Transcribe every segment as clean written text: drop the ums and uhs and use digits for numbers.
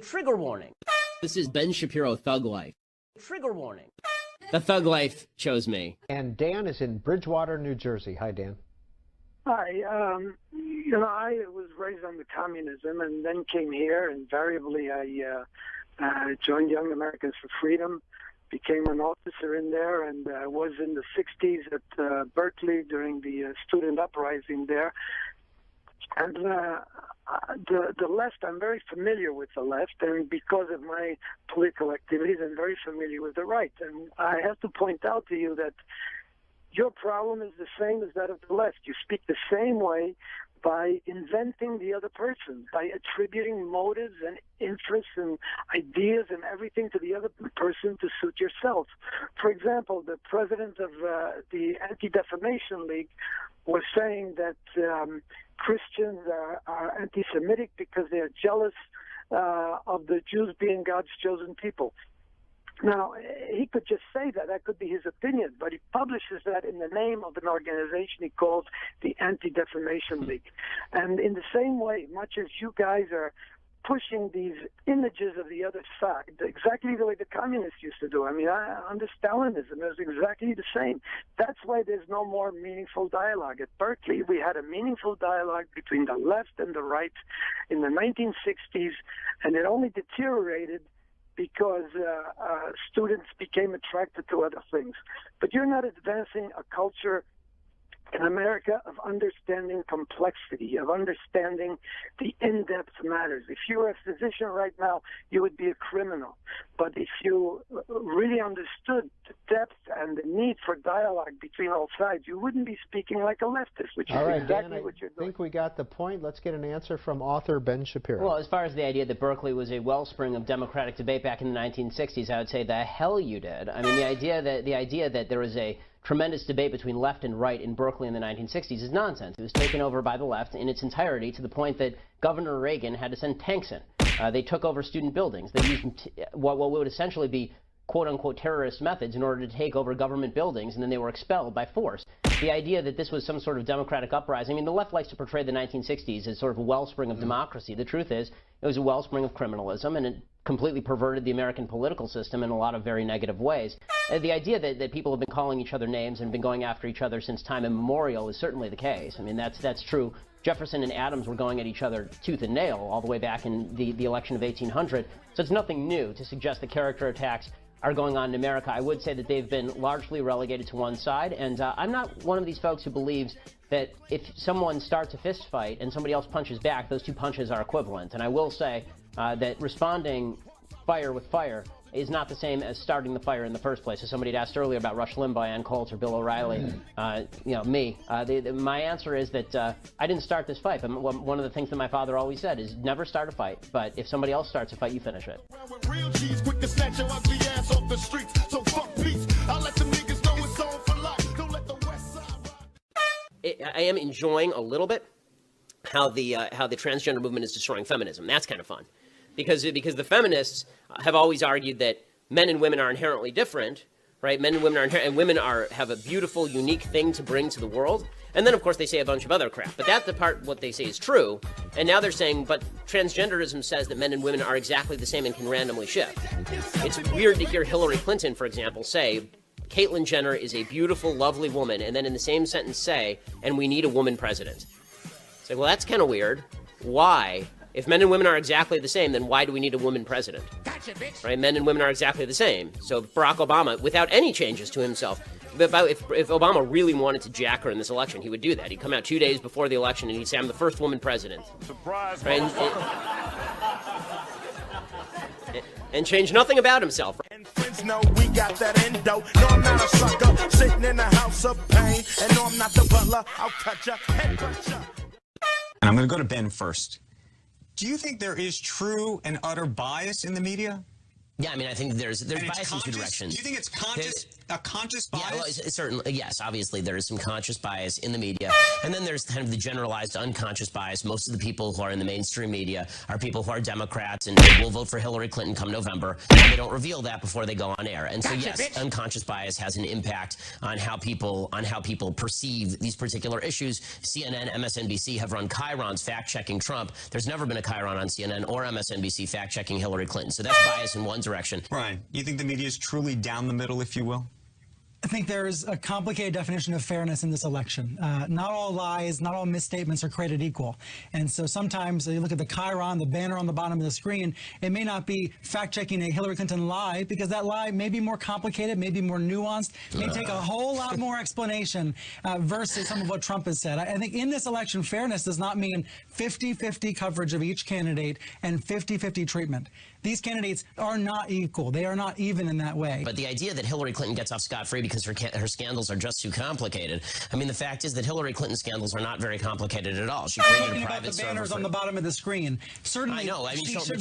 Trigger warning. This is Ben Shapiro, Thug Life. Trigger warning. The Thug Life chose me. And Dan is in Bridgewater, New Jersey. Hi, Dan. Hi. I was raised under communism and then came here. Invariably, I joined Young Americans for Freedom, became an officer in there, and was in the 60s at Berkeley during the student uprising there. And the left, I'm very familiar with the left, and because of my political activities, I'm very familiar with the right. And I have to point out to you that your problem is the same as that of the left. You speak the same way by inventing the other person, by attributing motives and interests and ideas and everything to the other person to suit yourself. For example, the president of the Anti-Defamation League was saying that Christians are anti-Semitic because they are jealous of the Jews being God's chosen people. Now, he could just say that. That could be his opinion, but he publishes that in the name of an organization he calls the Anti-Defamation League. And in the same way, much as you guys are pushing these images of the other side, exactly the way the communists used to do. I mean, under Stalinism, it was exactly the same. That's why there's no more meaningful dialogue. At Berkeley, we had a meaningful dialogue between the left and the right in the 1960s, and it only deteriorated because students became attracted to other things. But you're not advancing a culture in America of understanding complexity, of understanding the in-depth matters. If you were a physician right now, you would be a criminal. But if you really understood the depth and the need for dialogue between all sides, you wouldn't be speaking like a leftist, which is exactly Dan, what you're doing. I think we got the point. Let's get an answer from author Ben Shapiro. Well, as far as the idea that Berkeley was a wellspring of democratic debate back in the 1960s, I would say the hell you did. I mean, the idea that there was a tremendous debate between left and right in Berkeley in the 1960s is nonsense. It was taken over by the left in its entirety to the point that Governor Reagan had to send tanks in. They took over student buildings. They used what would essentially be quote-unquote terrorist methods in order to take over government buildings, and then they were expelled by force. The idea that this was some sort of democratic uprising, I mean, the left likes to portray the 1960s as sort of a wellspring of democracy. The truth is, it was a wellspring of criminalism, and it completely perverted the American political system in a lot of very negative ways. The idea that people have been calling each other names and been going after each other since time immemorial is certainly the case. I mean, that's true. Jefferson and Adams were going at each other tooth and nail all the way back in the election of 1800. So it's nothing new to suggest that character attacks are going on in America. I would say that they've been largely relegated to one side, and I'm not one of these folks who believes that if someone starts a fist fight and somebody else punches back, those two punches are equivalent. And I will say that responding fire with fire is not the same as starting the fire in the first place. As somebody had asked earlier about Rush Limbaugh, Ann Coulter, Bill O'Reilly, me. My answer is that I didn't start this fight. But one of the things that my father always said is never start a fight, but if somebody else starts a fight, you finish it. I am enjoying a little bit how the transgender movement is destroying feminism. That's kind of fun. Because the feminists have always argued that men and women are inherently different, right? Men and women have a beautiful, unique thing to bring to the world. And then, of course, they say a bunch of other crap. But that's the part what they say is true. And now they're saying, but transgenderism says that men and women are exactly the same and can randomly shift. It's weird to hear Hillary Clinton, for example, say, Caitlyn Jenner is a beautiful, lovely woman, and then in the same sentence say, and we need a woman president. It's like, well, that's kind of weird. Why? If men and women are exactly the same, then why do we need a woman president? Gotcha, bitch. Right? Men and women are exactly the same. So Barack Obama, without any changes to himself, if Obama really wanted to jack her in this election, he would do that. He'd come out 2 days before the election and he'd say, I'm the first woman president. Surprise, right? And change nothing about himself. And friends know we got that endo. No, I'm not a sucker sitting in a house of pain. And no, I'm not the butler. I'll cut ya, head cut ya. And I'm going to go to Ben first. Do you think there is true and utter bias in the media? Yeah, I mean, I think there's bias in two directions. Do you think it's conscious? a conscious bias? Yeah, well, certainly, yes. Obviously, there is some conscious bias in the media, and then there's kind of the generalized unconscious bias. Most of the people who are in the mainstream media are people who are Democrats and will vote for Hillary Clinton come November, and they don't reveal that before they go on air. And so, yes, unconscious bias has an impact on how people perceive these particular issues. CNN, MSNBC have run chyrons fact-checking Trump. There's never been a chyron on CNN or MSNBC fact-checking Hillary Clinton. So that's bias in one direction. Brian, you think the media is truly down the middle, if you will? I think there is a complicated definition of fairness in this election. Not all lies, not all misstatements are created equal. And so sometimes you look at the chyron, the banner on the bottom of the screen, it may not be fact-checking a Hillary Clinton lie, because that lie may be more complicated, may be more nuanced, may take a whole lot more explanation versus some of what Trump has said. I think in this election, fairness does not mean 50-50 coverage of each candidate and 50-50 treatment. These candidates are not equal. They are not even in that way. But the idea that Hillary Clinton gets off scot-free because her scandals are just too complicated. I mean, the fact is that Hillary Clinton's scandals are not very complicated at all. She created a private server. The banners on the bottom of the screen. Certainly, I know. I mean, she'll say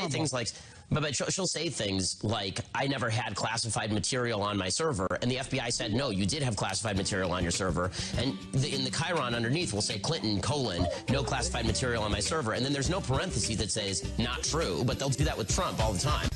things like, but she'll say things like, I never had classified material on my server, and the FBI said, no, you did have classified material on your server. And in the chyron underneath will say Clinton, no classified material on my server. And then there's no parenthesis that says, not true, but they'll do that with Trump all the time.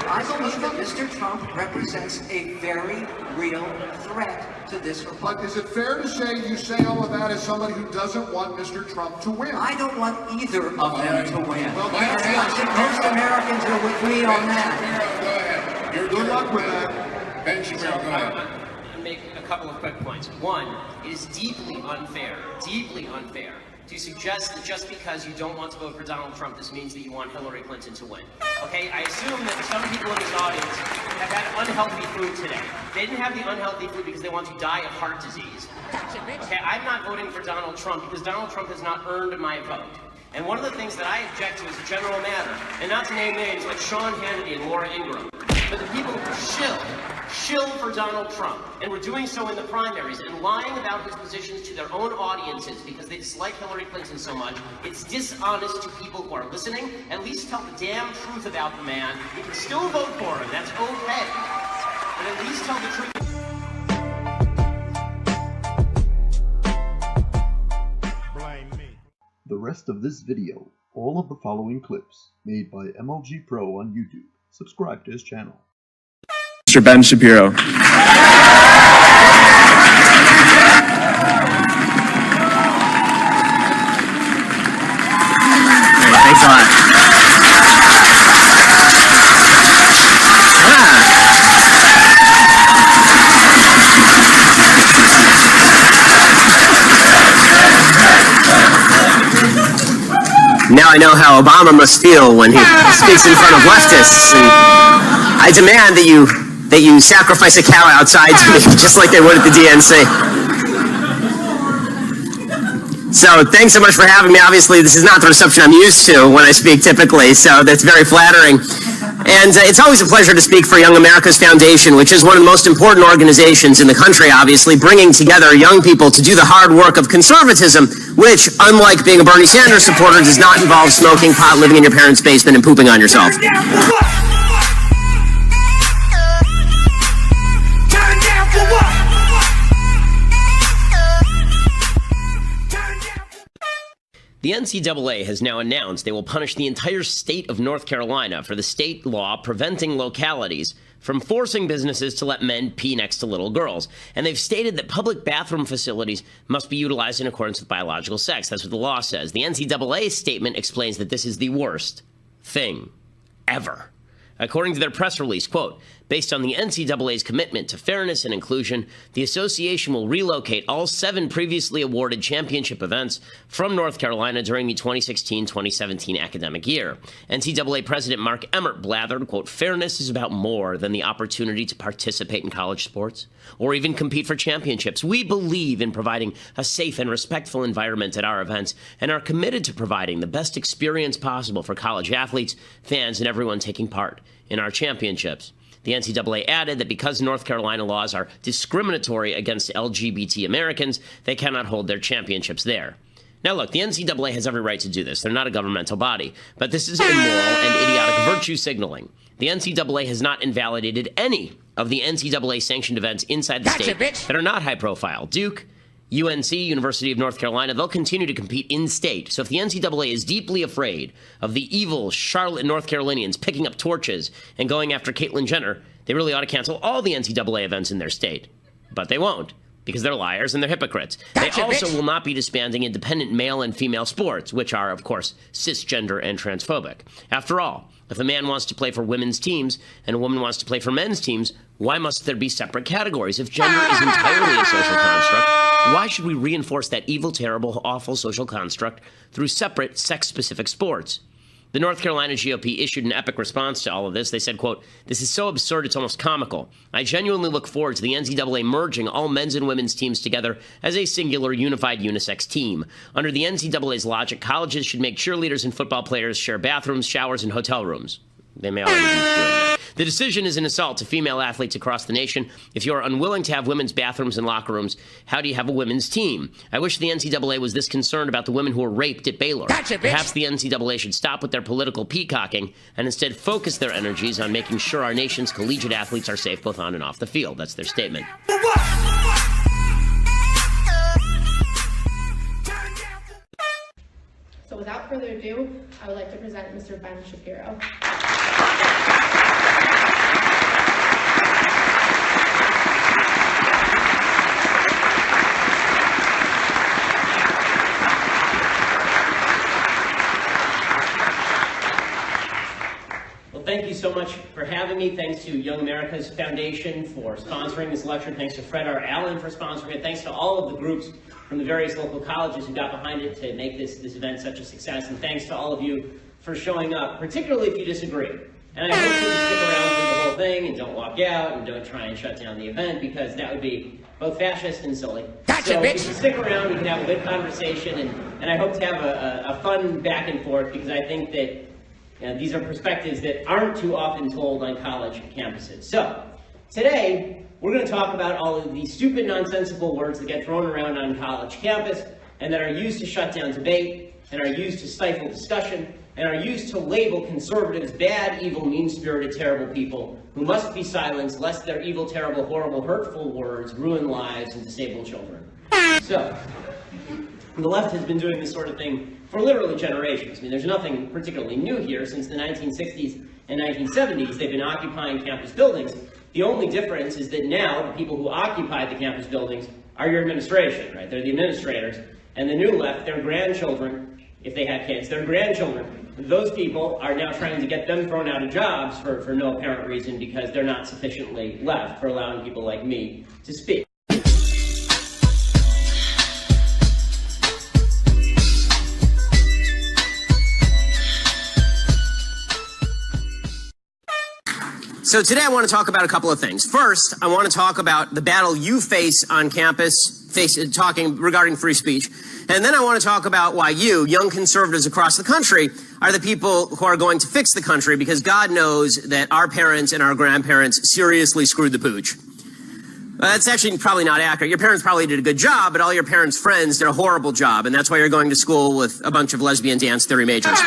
I believe that Mr. Trump represents a very real threat to this republic. But is it fair to say you say all of that as somebody who doesn't want Mr. Trump to win? I don't want either of them to win. Well, I think most Americans are with me on that. Go ahead. Good luck with that. Ben Shapiro, go ahead. I'll make a couple of quick points. One, it is deeply unfair to suggest that just because you don't want to vote for Donald Trump, this means that you want Hillary Clinton to win. Okay, I assume that some people in this audience have had unhealthy food today. They didn't have the unhealthy food because they want to die of heart disease. Okay, I'm not voting for Donald Trump because Donald Trump has not earned my vote. And one of the things that I object to as a general matter, and not to name names like Sean Hannity and Laura Ingraham, but the people who shill for Donald Trump, and were doing so in the primaries and lying about his positions to their own audiences because they dislike Hillary Clinton so much, it's dishonest to people who are listening. At least tell the damn truth about the man. You can still vote for him, that's okay. But at least tell the truth. The rest of this video, all of the following clips, made by MLG Pro on YouTube. Subscribe to his channel. Mr. Ben Shapiro. Hey, thanks a lot. Now I know how Obama must feel when he speaks in front of leftists, and I demand that you sacrifice a cow outside to me, just like they would at the DNC. So thanks so much for having me. Obviously, this is not the reception I'm used to when I speak typically, so that's very flattering. And it's always a pleasure to speak for Young America's Foundation, which is one of the most important organizations in the country, obviously, bringing together young people to do the hard work of conservatism, which, unlike being a Bernie Sanders supporter, does not involve smoking pot, living in your parents' basement, and pooping on yourself. The NCAA has now announced they will punish the entire state of North Carolina for the state law preventing localities from forcing businesses to let men pee next to little girls. And they've stated that public bathroom facilities must be utilized in accordance with biological sex. That's what the law says. The NCAA's statement explains that this is the worst thing ever. According to their press release, quote, based on the NCAA's commitment to fairness and inclusion, the association will relocate all 7 previously awarded championship events from North Carolina during the 2016-2017 academic year. NCAA President Mark Emmert blathered, quote, fairness is about more than the opportunity to participate in college sports or even compete for championships. We believe in providing a safe and respectful environment at our events and are committed to providing the best experience possible for college athletes, fans, and everyone taking part in our championships. The NCAA added that because North Carolina laws are discriminatory against LGBT Americans, they cannot hold their championships there. Now look, the NCAA has every right to do this. They're not a governmental body. But this is immoral and idiotic virtue signaling. The NCAA has not invalidated any of the NCAA-sanctioned events inside the state that are not high-profile. Duke, UNC, University of North Carolina, they'll continue to compete in-state. So if the NCAA is deeply afraid of the evil Charlotte North Carolinians picking up torches and going after Caitlyn Jenner, they really ought to cancel all the NCAA events in their state. But they won't, because they're liars and they're hypocrites. They also will not be disbanding independent male and female sports, which are, of course, cisgender and transphobic. After all, if a man wants to play for women's teams and a woman wants to play for men's teams, why must there be separate categories? If gender is entirely a social construct, why should we reinforce that evil, terrible, awful social construct through separate sex-specific sports? The North Carolina GOP issued an epic response to all of this. They said, quote, "This is so absurd it's almost comical. I genuinely look forward to the NCAA merging all men's and women's teams together as a singular, unified unisex team. Under the NCAA's logic, colleges should make cheerleaders and football players share bathrooms, showers, and hotel rooms." They may already be doing that. The decision is an assault to female athletes across the nation. If you are unwilling to have women's bathrooms and locker rooms, how do you have a women's team? I wish the NCAA was this concerned about the women who were raped at Baylor. Perhaps the NCAA should stop with their political peacocking and instead focus their energies on making sure our nation's collegiate athletes are safe both on and off the field. That's their statement. So without further ado, I would like to present Mr. Ben Shapiro. Thank you so much for having me. Thanks to Young America's Foundation for sponsoring this lecture. Thanks to Fred R. Allen for sponsoring it. Thanks to all of the groups from the various local colleges who got behind it to make this event such a success. And thanks to all of you for showing up, particularly if you disagree. And I hope that you stick around for the whole thing and don't walk out and don't try and shut down the event, because that would be both fascist and silly. So if you stick around, we can have a good conversation, and I hope to have a fun back and forth, because I think that these are perspectives that aren't too often told on college campuses. So, today, we're going to talk about all of these stupid, nonsensical words that get thrown around on college campus and that are used to shut down debate, and are used to stifle discussion, and are used to label conservatives bad, evil, mean-spirited, terrible people who must be silenced lest their evil, terrible, horrible, hurtful words ruin lives and disable children. So, the left has been doing this sort of thing for literally generations. I mean, there's nothing particularly new here. Since the 1960s and 1970s, they've been occupying campus buildings. The only difference is that now the people who occupy the campus buildings are your administration, right? They're the administrators. And the new left, their grandchildren, if they had kids, their grandchildren, those people are now trying to get them thrown out of jobs for no apparent reason, because they're not sufficiently left for allowing people like me to speak. So today I want to talk about a couple of things. First, I want to talk about the battle you face on campus, talking regarding free speech. And then I want to talk about why you, young conservatives across the country, are the people who are going to fix the country, because God knows that our parents and our grandparents seriously screwed the pooch. That's actually probably not accurate. Your parents probably did a good job, but all your parents' friends did a horrible job, and that's why you're going to school with a bunch of lesbian dance theory majors.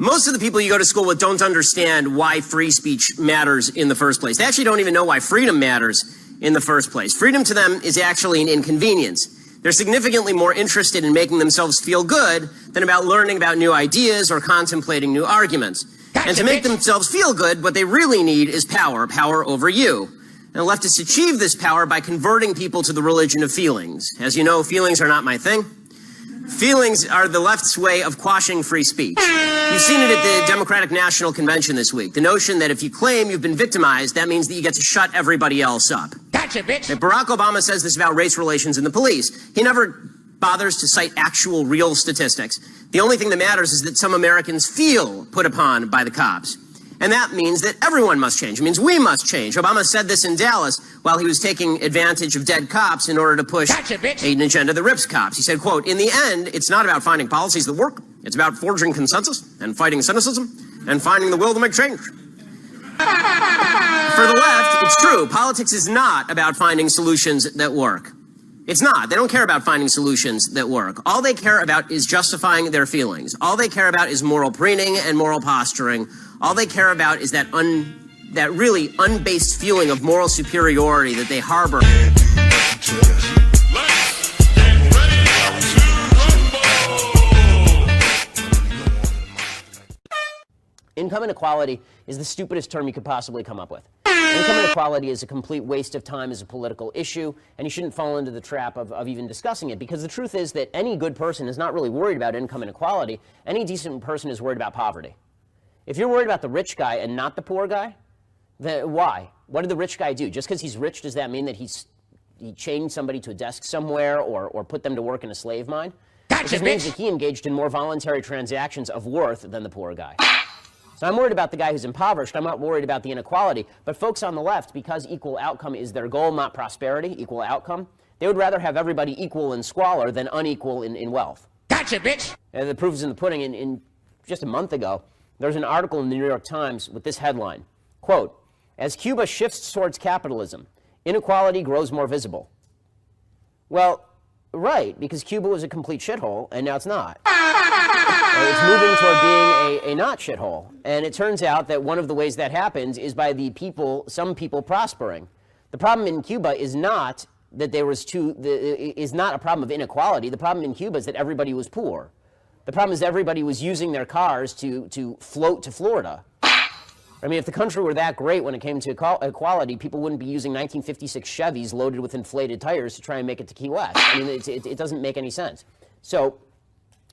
Most of the people you go to school with don't understand why free speech matters in the first place. They actually don't even know why freedom matters in the first place. Freedom to them is actually an inconvenience. They're significantly more interested in making themselves feel good than about learning about new ideas or contemplating new arguments. And to make themselves feel good, what they really need is power, power over you. And the leftists achieve this power by converting people to the religion of feelings. As you know, feelings are not my thing. Feelings are the left's way of quashing free speech. You've seen it at the Democratic National Convention this week. The notion that if you claim you've been victimized, that means that you get to shut everybody else up. Gotcha, bitch. And Barack Obama says this about race relations in the police. He never bothers to cite actual real statistics. The only thing that matters is that some Americans feel put upon by the cops. And that means that everyone must change. It means we must change. Obama said this in Dallas while he was taking advantage of dead cops in order to push an agenda that rips cops. He said, quote, "In the end, it's not about finding policies that work. It's about forging consensus and fighting cynicism. and finding the will to make change. For the left, it's true. Politics is not about finding solutions that work. It's not. They don't care about finding solutions that work. All they care about is justifying their feelings. All they care about is moral preening and moral posturing. All they care about is that really unbased feeling of moral superiority that they harbor. Income inequality is the stupidest term you could possibly come up with. Income inequality is a complete waste of time as a political issue, and you shouldn't fall into the trap of even discussing it, because the truth is that any good person is not really worried about income inequality. Any decent person is worried about poverty. If you're worried about the rich guy and not the poor guy, then why? What did the rich guy do? Just because he's rich, does that mean that he chained somebody to a desk somewhere or put them to work in a slave mine? Gotcha, it just means that he engaged in more voluntary transactions of worth than the poor guy. So I'm worried about the guy who's impoverished. I'm not worried about the inequality. But folks on the left, because equal outcome is their goal, not prosperity, equal outcome, they would rather have everybody equal in squalor than unequal in wealth. Gotcha, bitch! And the proof is in the pudding. In just a month ago, there's an article in the New York Times with this headline, quote, "As Cuba shifts towards capitalism, inequality grows more visible." Well, right, because Cuba was a complete shithole, and now it's not. It's moving toward being a not shithole. And it turns out that one of the ways that happens is by some people prospering. The problem in Cuba is not that is not a problem of inequality. The problem in Cuba is that everybody was poor. The problem is everybody was using their cars to float to Florida. I mean, if the country were that great when it came to equality, people wouldn't be using 1956 Chevys loaded with inflated tires to try and make it to Key West. I mean, it doesn't make any sense. So,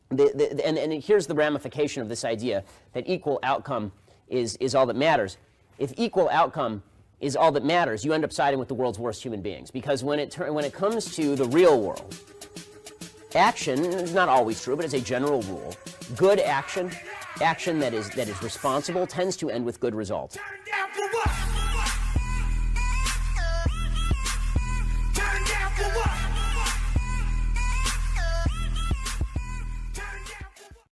and here's the ramification of this idea that equal outcome is all that matters. If equal outcome is all that matters, you end up siding with the world's worst human beings. Because when it comes to the real world, action is not always true, but as a general rule, good action that is responsible, tends to end with good results.